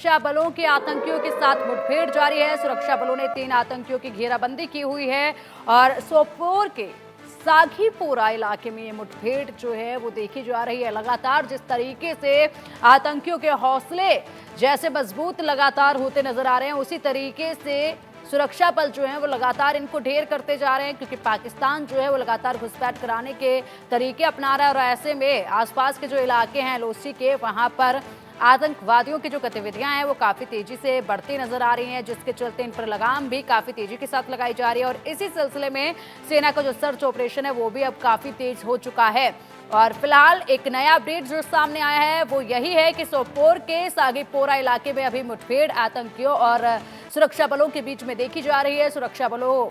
सुरक्षा बलों के आतंकियों के साथ मुठभेड़ जारी है। सुरक्षा बलों ने 3 आतंकियों की घेराबंदी की हुई है और सोपोर के साघीपोरा इलाके में ये मुठभेड़ जो है वो देखी जा रही है। लगातार जिस तरीके से आतंकियों के हौसले जैसे मजबूत लगातार होते नजर आ रहे हैं, उसी तरीके से सुरक्षा बल जो है वो लगातार इनको ढेर करते जा रहे हैं, क्योंकि पाकिस्तान जो है वो लगातार घुसपैठ कराने के तरीके अपना रहा है। और ऐसे में आसपास के जो इलाके हैं लोसी के, वहां पर आतंकवादियों की जो गतिविधियां हैं वो काफी तेजी से बढ़ती नजर आ रही हैं, जिसके चलते इन पर लगाम भी काफी तेजी के साथ लगाई जा रही है। और इसी सिलसिले में सेना का जो सर्च ऑपरेशन है वो भी अब काफी तेज हो चुका है। और फिलहाल एक नया अपडेट जो सामने आया है वो यही है कि सोपोर के सागीपोरा इलाके में अभी मुठभेड़ आतंकियों और सुरक्षा बलों के बीच में देखी जा रही है। सुरक्षा बलों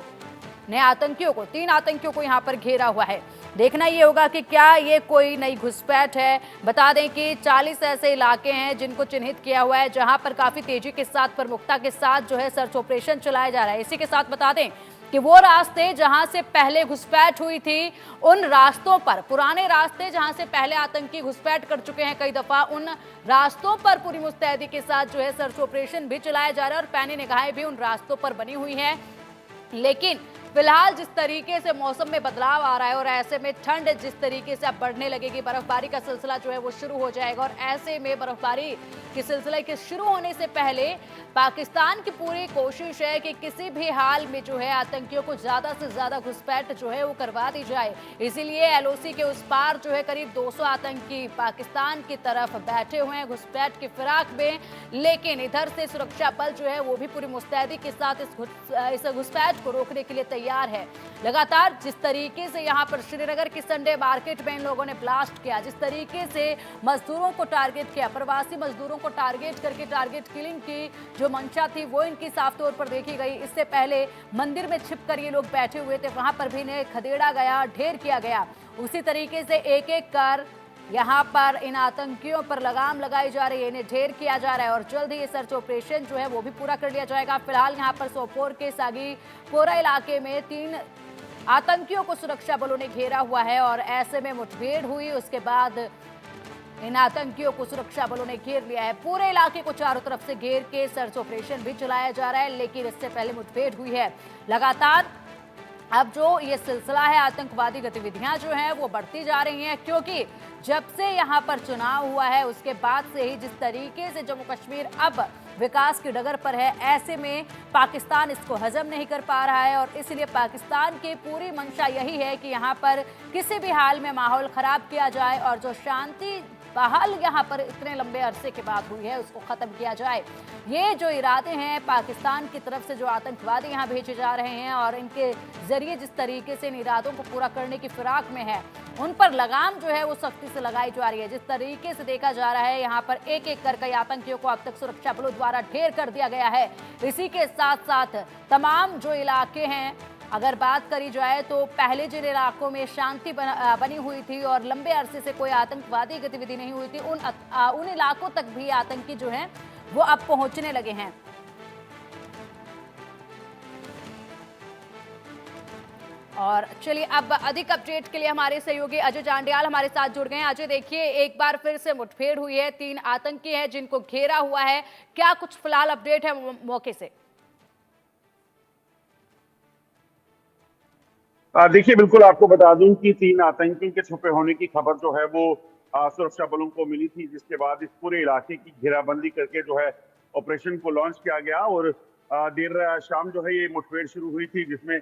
ने आतंकियों को 3 आतंकियों को यहां पर घेरा हुआ है। देखना ये होगा कि क्या ये कोई नई घुसपैठ है। बता दें कि 40 ऐसे इलाके हैं जिनको चिन्हित किया हुआ है, जहां पर काफी तेजी के साथ, प्रमुखता के साथ जो है सर्च ऑपरेशन चलाया जा रहा है। इसी के साथ बता दें कि वो रास्ते जहां से पहले घुसपैठ हुई थी, उन रास्तों पर, पुराने रास्ते जहां से पहले आतंकी घुसपैठ कर चुके हैं कई दफा, उन रास्तों पर पूरी मुस्तैदी के साथ जो है सर्च ऑपरेशन भी चलाया जा रहा है और पैनी निगाहें भी उन रास्तों पर बनी हुई हैं। लेकिन फिलहाल जिस तरीके से मौसम में बदलाव आ रहा है और ऐसे में ठंड जिस तरीके से अब बढ़ने लगेगी, बर्फबारी का सिलसिला जो है वो शुरू हो जाएगा। और ऐसे में बर्फबारी के सिलसिले के शुरू होने से पहले पाकिस्तान की पूरी कोशिश है कि किसी भी हाल में जो है आतंकियों को ज्यादा से ज्यादा घुसपैठ जो है वो करवा दी जाए। इसीलिए एलओसी के उस पार जो है करीब 200 आतंकी पाकिस्तान की तरफ बैठे हुए हैं घुसपैठ की फिराक में। लेकिन इधर से सुरक्षा बल जो है वो भी पूरी मुस्तैदी के साथ इस घुसपैठ को रोकने के लिए तैयार है। लगातार जिस तरीके से यहाँ पर श्रीनगर की संडे मार्केट में इन लोगों ने ब्लास्ट किया, जिस तरीके से मजदूरों को टारगेट किया, प्रवासी मजदूरों को टारगेट करके टारगेट किलिंग की जो मंशा थी वो इनकी साफ तौर पर देखी गई। इससे पहले मंदिर में छिपकर ये लोग बैठे हुए थे, वहां पर भी इन्हें खदेड़ा गया, ढेर किया गया। उसी तरीके से एक एक कर यहाँ पर इन आतंकियों पर लगाम लगाई जा रही है, इन्हें ढेर किया जा रहा है और जल्द ही ये सर्च ऑपरेशन जो है वो भी पूरा कर लिया जाएगा। फिलहाल यहाँ पर सोपोर के सागीपोरा इलाके में 3 आतंकियों को सुरक्षा बलों ने घेरा हुआ है और ऐसे में मुठभेड़ हुई। उसके बाद इन आतंकियों को सुरक्षा बलों ने घेर लिया है। पूरे इलाके को चारों तरफ से घेर के सर्च ऑपरेशन भी चलाया जा रहा है, लेकिन इससे पहले मुठभेड़ हुई है। लगातार अब जो ये सिलसिला है, आतंकवादी गतिविधियां जो हैं वो बढ़ती जा रही हैं, क्योंकि जब से यहां पर चुनाव हुआ है उसके बाद से ही जिस तरीके से जम्मू कश्मीर अब विकास की डगर पर है, ऐसे में पाकिस्तान इसको हजम नहीं कर पा रहा है। और इसलिए पाकिस्तान की पूरी मंशा यही है कि यहाँ पर किसी भी हाल में माहौल खराब किया जाए और जो शांति बहाल यहाँ पर इतने लंबे अरसे के बाद हुई है उसको खत्म किया जाए। ये जो इरादे हैं पाकिस्तान की तरफ से, जो आतंकवादी यहाँ भेजे जा रहे हैं और इनके जरिए जिस तरीके से इन इरादों को पूरा करने की फिराक में है, उन पर लगाम जो है वो सख्ती से लगाई जा रही है। जिस तरीके से देखा जा रहा है यहाँ पर एक एक कर कई आतंकियों को अब तक सुरक्षा बलों द्वारा ढेर कर दिया गया है। इसी के साथ साथ तमाम जो इलाके हैं, अगर बात करी जाए तो पहले जिन इलाकों में शांति बनी हुई थी और लंबे अरसे से कोई आतंकवादी गतिविधि नहीं हुई थी, उन इलाकों तक भी आतंकी जो हैं वो अब पहुंचने लगे हैं। और चलिए अब अधिक अपडेट के लिए हमारे सहयोगी अजय जांडियाल हमारे साथ जुड़ गए हैं। अजय, देखिए एक बार फिर से मुठभेड़ हुई है, 3 आतंकी हैं जिनको घेरा हुआ है, क्या कुछ फिलहाल अपडेट है मौके से? देखिए, बिल्कुल आपको बता दूं कि 3 आतंकियों के छुपे होने की खबर जो है वो सुरक्षा बलों को मिली थी, जिसके बाद इस पूरे इलाके की घेराबंदी करके जो है ऑपरेशन को लॉन्च किया गया। और देर शाम जो है ये मुठभेड़ शुरू हुई थी, जिसमें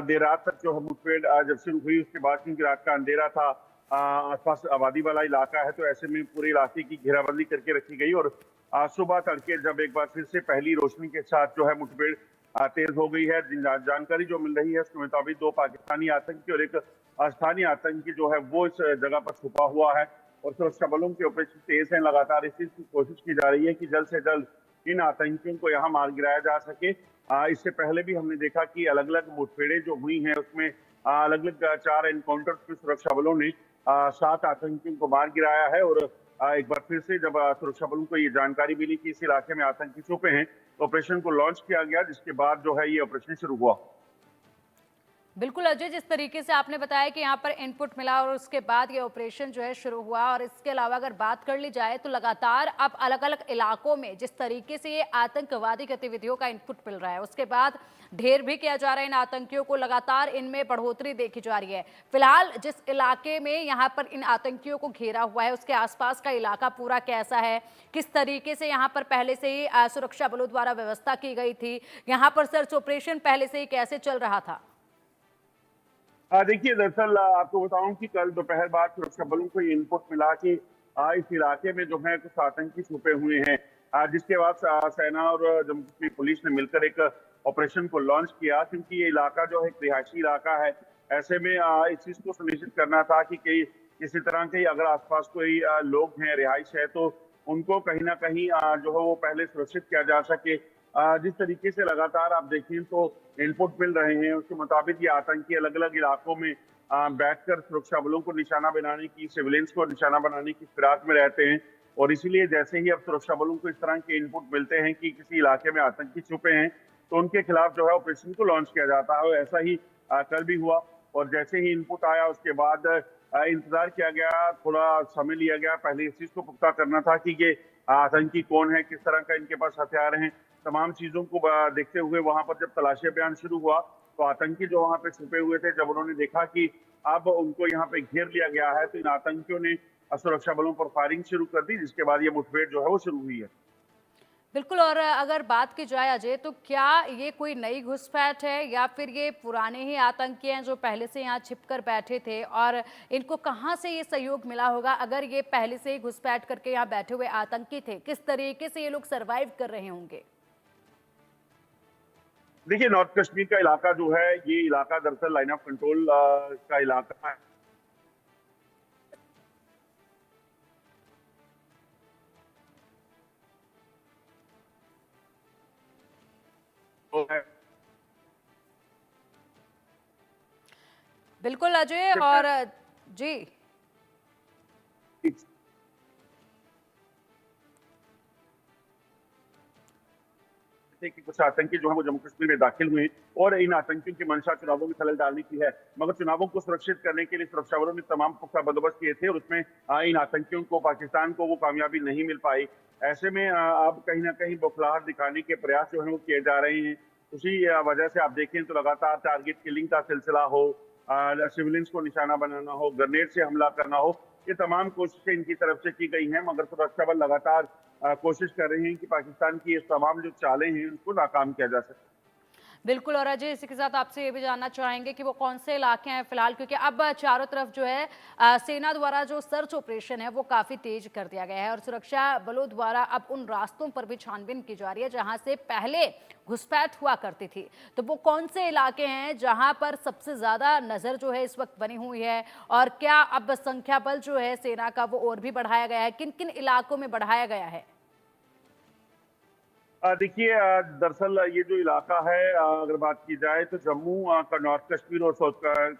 देर रात तक जो है मुठभेड़ जब शुरू हुई उसके बाद, क्योंकि रात का अंधेरा था, आसपास आबादी वाला इलाका है, तो ऐसे में पूरे इलाके की घेराबंदी करके रखी गई। और सुबह तड़के जब एक बार फिर से पहली रोशनी के साथ जो है मुठभेड़ तेज हो गई है, जानकारी जो मिल रही है उसके मुताबिक 2 पाकिस्तानी आतंकी और एक स्थानीय आतंकी जो है वो इस जगह पर छुपा हुआ है और सुरक्षा बलों के ऑपरेशन तेज है। लगातार इस चीज की कोशिश की जा रही है कि जल्द से जल्द इन आतंकियों को यहाँ मार गिराया जा सके। इससे पहले भी हमने देखा कि अलग अलग मुठभेड़ें जो हुई हैं उसमें अलग अलग 4 एनकाउंटर में सुरक्षा बलों ने 7 आतंकियों को मार गिराया है। और एक बार फिर से जब सुरक्षा बलों को ये जानकारी मिली कि इस इलाके में आतंकी छुपे हैं, तो ऑपरेशन को लॉन्च किया गया, जिसके बाद जो है ये ऑपरेशन शुरू हुआ। बिल्कुल अजय, जिस तरीके से आपने बताया कि यहाँ पर इनपुट मिला और उसके बाद ये ऑपरेशन जो है शुरू हुआ, और इसके अलावा अगर बात कर ली जाए तो लगातार अब अलग अलग इलाकों में जिस तरीके से ये आतंकवादी गतिविधियों का इनपुट मिल रहा है, उसके बाद ढेर भी किया जा रहा है इन आतंकियों को, लगातार इनमें बढ़ोतरी देखी जा रही है। फिलहाल जिस इलाके में यहाँ पर इन आतंकियों को घेरा हुआ है, उसके आसपास का इलाका पूरा कैसा है, किस तरीके से यहाँ पर पहले से ही सुरक्षा बलों द्वारा व्यवस्था की गई थी, यहाँ पर सर्च ऑपरेशन पहले से ही कैसे चल रहा था? देखिए, दरअसल आपको बताऊं कि कल दोपहर बाद सुरक्षा बलों को ये इनपुट मिला कि इस इलाके में जो है कुछ आतंकी छुपे हुए हैं। जिसके बाद सेना और जम्मू कश्मीर पुलिस ने मिलकर एक ऑपरेशन को लॉन्च किया, क्योंकि ये इलाका जो है एक रिहायशी इलाका है। ऐसे में इस चीज को सुनिश्चित करना था कि कहीं किसी तरह के अगर आसपास कोई लोग हैं, रिहाइश है, तो उनको कहीं ना कहीं जो है वो पहले सुरक्षित किया जा सके। जिस तरीके से लगातार आप देखें तो इनपुट मिल रहे हैं, उसके मुताबिक ये आतंकी अलग अलग इलाकों में बैठकर सुरक्षा बलों को निशाना बनाने की, सिविलियंस को निशाना बनाने की फिराक में रहते हैं। और इसीलिए जैसे ही अब सुरक्षा बलों को इस तरह के इनपुट मिलते हैं कि किसी इलाके में आतंकी छुपे हैं, तो उनके खिलाफ जो है ऑपरेशन को लॉन्च किया जाता है। और ऐसा ही कल भी हुआ। और जैसे ही इनपुट आया उसके बाद इंतजार किया गया, थोड़ा समय लिया गया। पहले इस चीज को पुख्ता करना था कि ये आतंकी कौन है, किस तरह का इनके पास हथियार हैं। तमाम चीजों को देखते हुए वहां पर जब तलाशी अभियान शुरू हुआ, तो आतंकी जो वहां पे छुपे हुए थे, जब उन्होंने देखा कि अब उनको यहाँ पे घेर लिया गया है, तो इन आतंकियों ने सुरक्षा बलों पर फायरिंग शुरू कर दी, जिसके बाद ये मुठभेड़ जो है वो शुरू हुई है। बिल्कुल, और अगर बात की जाए अजय, तो क्या ये कोई नई घुसपैठ है या फिर ये पुराने ही आतंकी हैं जो पहले से यहाँ छिपकर बैठे थे, और इनको कहाँ से ये सहयोग मिला होगा? अगर ये पहले से ही घुसपैठ करके यहाँ बैठे हुए आतंकी थे, किस तरीके से ये लोग सरवाइव कर रहे होंगे? देखिए, नॉर्थ कश्मीर का इलाका जो है, ये इलाका दरअसल लाइन ऑफ कंट्रोल का इलाका है। बिल्कुल अजय, और जी थे कि कुछ आतंकी जो है वो जम्मू कश्मीर में दाखिल हुए, और इन आतंकियों की मंशा चुनावों में खलल डालने की है। मगर चुनावों को सुरक्षित करने के लिए सुरक्षा बलों ने तमाम पुख्ता बंदोबस्त किए थे, और उसमें इन आतंकियों को, पाकिस्तान को वो कामयाबी नहीं मिल पाई। ऐसे में अब कहीं ना कहीं बौखलाहट दिखाने के प्रयास जो है वो किए जा रहे हैं। उसी वजह से आप देखें तो लगातार टारगेट किलिंग का सिलसिला हो, सिविलियंस को निशाना बनाना हो, ग्रेनेड से हमला करना हो, ये तमाम कोशिशें इनकी तरफ से की गई हैं। मगर सुरक्षा बल लगातार कोशिश कर रहे हैं कि पाकिस्तान की ये तमाम जो चालें हैं उनको नाकाम किया जा सके। बिल्कुल, और अजय इसी के साथ आपसे ये भी जानना चाहेंगे कि वो कौन से इलाके हैं फिलहाल, क्योंकि अब चारों तरफ जो है सेना द्वारा जो सर्च ऑपरेशन है वो काफी तेज कर दिया गया है, और सुरक्षा बलों द्वारा अब उन रास्तों पर भी छानबीन की जा रही है जहां से पहले घुसपैठ हुआ करती थी। तो वो कौन से इलाके हैं जहां पर सबसे ज्यादा नजर जो है इस वक्त बनी हुई है, और क्या अब संख्या बल जो है सेना का वो और भी बढ़ाया गया है? किन किन इलाकों में बढ़ाया गया है? देखिए, दरअसल ये जो इलाका है, अगर बात की जाए तो जम्मू का नॉर्थ कश्मीर और साउथ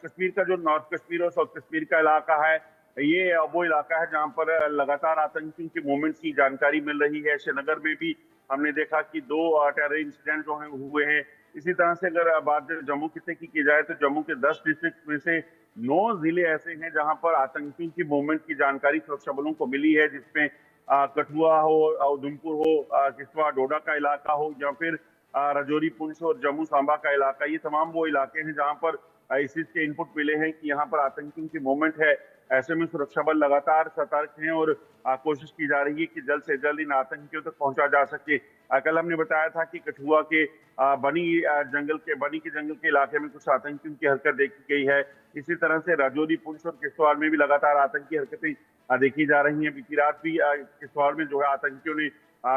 कश्मीर का, जो नॉर्थ कश्मीर और साउथ कश्मीर का इलाका है, ये वो इलाका है जहां पर लगातार आतंकियों के मूवमेंट की जानकारी मिल रही है। श्रीनगर में भी हमने देखा कि 2 टेरर इंसिडेंट जो हैं हुए हैं। इसी तरह से अगर बात जम्मू खिते की जाए तो जम्मू के 10 डिस्ट्रिक्ट में से 9 जिले ऐसे हैं जहां पर आतंकियों की मूवमेंट की जानकारी सुरक्षा बलों को मिली है, जिसमें कठुआ हो, उधमपुर हो, किश्तवाड़ डोडा का इलाका हो, या फिर राजौरी पुंछ और जम्मू सांबा का इलाका। ये तमाम वो इलाके हैं जहां पर आईसिस के इनपुट मिले हैं कि यहाँ पर आतंकियों की मूवमेंट है। ऐसे में सुरक्षा बल लगातार सतर्क हैं, और कोशिश की जा रही है कि जल्द से जल्द इन आतंकियों तक पहुंचा जा सके। कल हमने बताया था कि कठुआ के बनी के जंगल के इलाके में कुछ आतंकियों की हरकत देखी गई है। इसी तरह से राजौरी पुंछ और किश्तवाड़ में भी लगातार आतंकी हरकतें देखी जा रही हैं। बीती रात भी किश्तवाड़ में जो है आतंकियों ने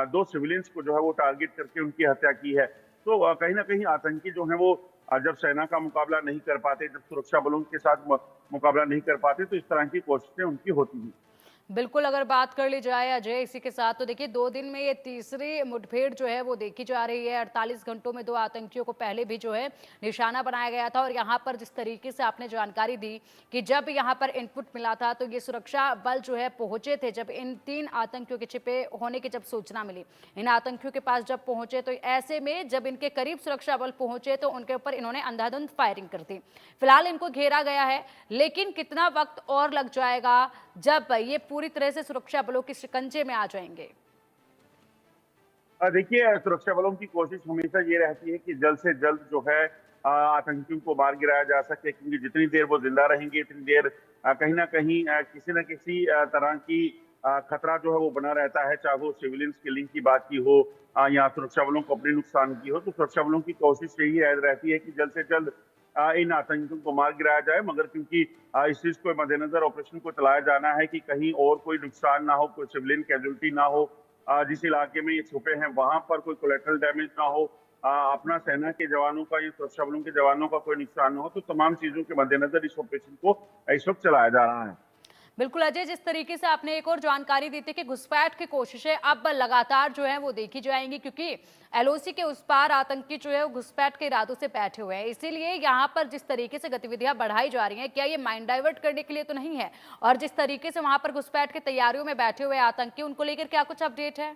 2 सिविलियंस को जो है वो टारगेट करके उनकी हत्या की है। तो कहीं ना कहीं आतंकी जो है वो जब सेना का मुकाबला नहीं कर पाते, जब सुरक्षा बलों के साथ मुकाबला नहीं कर पाते, तो इस तरह की कोशिशें उनकी होती हैं। बिल्कुल, अगर बात कर ली जाए अजय इसी के साथ, तो देखिए 2 दिन में ये तीसरी मुठभेड़ जो है वो देखी जा रही है। 48 घंटों में 2 आतंकियों को पहले भी जो है निशाना बनाया गया था और यहाँ पर जिस तरीके से आपने जानकारी दी कि जब यहाँ पर इनपुट मिला था तो ये सुरक्षा बल जो है पहुंचे थे। जब इन 3 आतंकियों के छिपे होने की जब सूचना मिली, इन आतंकियों के पास जब पहुंचे तो ऐसे में जब इनके करीब सुरक्षा बल पहुंचे तो उनके ऊपर इन्होंने अंधाधुंध फायरिंग कर दी। फिलहाल इनको घेरा गया है, लेकिन कितना वक्त और लग जाएगा जब ये पूरी तरह से सुरक्षा बलों के शिकंजे में आ जाएंगे? देखिए, सुरक्षा बलों की कोशिश हमेशा ये रहती है कि जल्द से जल्द जो है आतंकियों को मार गिराया जा सके, क्योंकि जितनी देर वो जिंदा रहेंगे इतनी देर कहीं ना कहीं किसी न किसी तरह की खतरा जो है वो बना रहता है, चाहे वो सिविलियंस किलिंग की बात की हो या सुरक्षा बलों को अपने नुकसान की हो। तो सुरक्षा बलों की कोशिश यही रहती है कि जल्द से जल्द इन आतंकियों को मार गिराया जाए, मगर क्योंकि इस चीज को मद्देनजर ऑपरेशन को चलाया जाना है कि कहीं और कोई नुकसान ना हो, कोई सिविलियन कैजुअल्टी ना हो, जिस इलाके में ये छुपे हैं वहां पर कोई कोलेटरल डैमेज ना हो, अपना सेना के जवानों का या सुरक्षा बलों के जवानों का कोई नुकसान ना हो। तो तमाम चीजों के मद्देनजर इस ऑपरेशन को इस वक्त चलाया जा रहा है। बिल्कुल अजय, जिस तरीके से आपने एक और जानकारी दी थी कि घुसपैठ की कोशिशें अब लगातार जो है वो देखी जाएंगी, क्योंकि एलओसी के उस पार आतंकी जो है वो घुसपैठ के इरादों से बैठे हुए हैं। इसीलिए यहाँ पर जिस तरीके से गतिविधियां बढ़ाई जा रही हैं, क्या ये माइंड डाइवर्ट करने के लिए तो नहीं है? और जिस तरीके से वहां पर घुसपैठ की तैयारियों में बैठे हुए आतंकी, उनको लेकर क्या कुछ अपडेट है?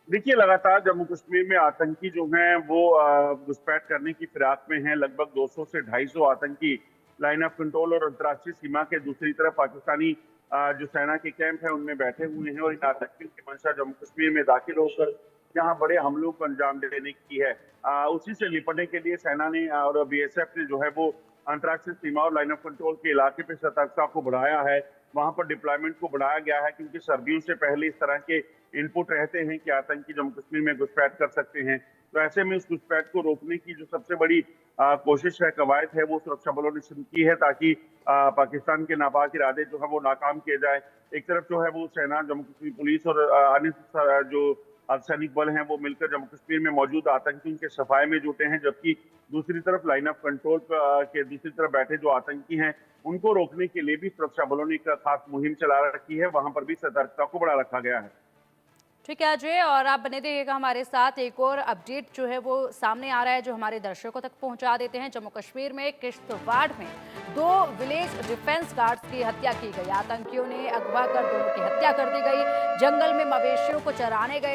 देखिए, लगातार जम्मू कश्मीर में आतंकी जो हैं वो घुसपैठ करने की फिराक में हैं। लगभग 200 से 250 आतंकी लाइन ऑफ कंट्रोल और अंतर्राष्ट्रीय सीमा के दूसरी तरफ पाकिस्तानी जो सेना के कैंप है उनमें बैठे हुए हैं, और इन आतंकियों की मंशा जम्मू कश्मीर में दाखिल होकर यहाँ बड़े हमलों को अंजाम देने की है। उसी से निपटने के लिए सेना ने और बीएसएफ ने जो है वो अंतर्राष्ट्रीय सीमा और लाइन ऑफ कंट्रोल के इलाके पे सतर्कता को बढ़ाया है। वहां पर डिप्लॉयमेंट को बढ़ाया गया है, क्योंकि सर्दियों से पहले इस तरह के इनपुट रहते हैं कि आतंकी जम्मू कश्मीर में घुसपैठ कर सकते हैं। तो ऐसे में इस घुसपैठ को रोकने की जो सबसे बड़ी कोशिश है, कवायद है, वो सुरक्षा बलों ने शुरू की है, ताकि पाकिस्तान के नापाक इरादे जो है वो नाकाम किए जाए। एक तरफ जो है वो सेना, जम्मू कश्मीर पुलिस और अन्य जो अर्धसैनिक बल हैं वो मिलकर जम्मू कश्मीर में मौजूद आतंकियों के सफाए में जुटे हैं, जबकि दूसरी तरफ लाइन ऑफ कंट्रोल के दूसरी तरफ बैठे जो आतंकी हैं उनको रोकने के लिए भी सुरक्षा बलों ने एक खास मुहिम चला रखी है। वहां पर भी सतर्कता को बढ़ा रखा गया है। ठीक है अजय, और आप बने रहिएगा हमारे साथ। एक और अपडेट जो है वो सामने आ रहा है जो हमारे दर्शकों तक पहुंचा देते हैं। जम्मू कश्मीर में किश्तवाड़ में 2 विलेज डिफेंस गार्ड्स की हत्या की गई। आतंकियों ने अगवा कर दोनों की हत्या कर दी गई। जंगल में मवेशियों को चराने गए